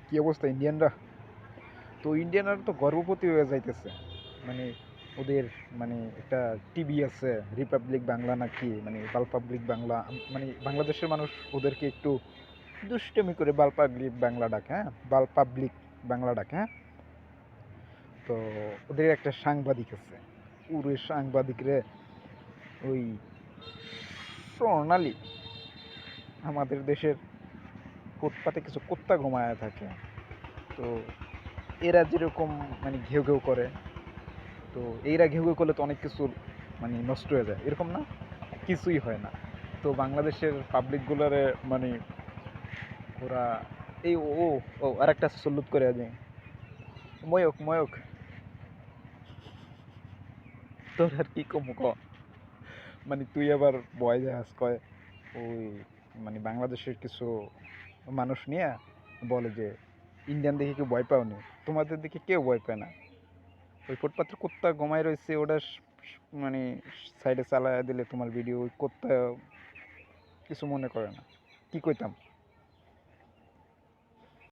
কি অবস্থা ইন্ডিয়ানরা? তো ইন্ডিয়ানরা তো গর্ভবতী হয়ে যাইতেছে। মানে ওদের মানে একটা টিভি আছে রিপাবলিক বাংলা নাকি মানে বাল পাবলিক বাংলা, মানে বাংলাদেশের মানুষ ওদেরকে একটু দুষ্টুমি করে বাল পাবলিক বাংলা ডাকে, হ্যাঁ বাল পাবলিক বাংলা ডাকে, হ্যাঁ। তো ওদের একটা সাংবাদিক আছে, ওরে সাংবাদিক রে ওই সোনালি আমাদের দেশের ফুটপাতে কিছু কুত্তা ঘুমায় থাকে। তো এরা যেরকম মানে ঘেউ ঘেউ করে, তো এইরা ঘেউ ঘেউ করলে তো অনেক কিছু মানে নষ্ট হয়ে যায়, এরকম না? কিছুই হয় না। তো বাংলাদেশের পাবলিকগুলোরে মানে ওরা এই ও ও আর একটা সল্লুট করে যে ময়ক ময়ক, তোর আর কি কম ক। মানে তুই আবার বয় জাহাজ কয় ওই মানে বাংলাদেশের কিছু মানুষ নিয়ে বলে যে ইন্ডিয়ান দেখে কেউ ভয় পাওনি, তোমাদের দিকে কেউ ভয় পায় না। ওই ফুটপাতের কুত্তা ঘুমায় রয়েছে, ওটা মানে সাইডে চালায় দিলে তোমার ভিডিও ওই কুত্তা কিছু মনে করে না। কি কইতাম?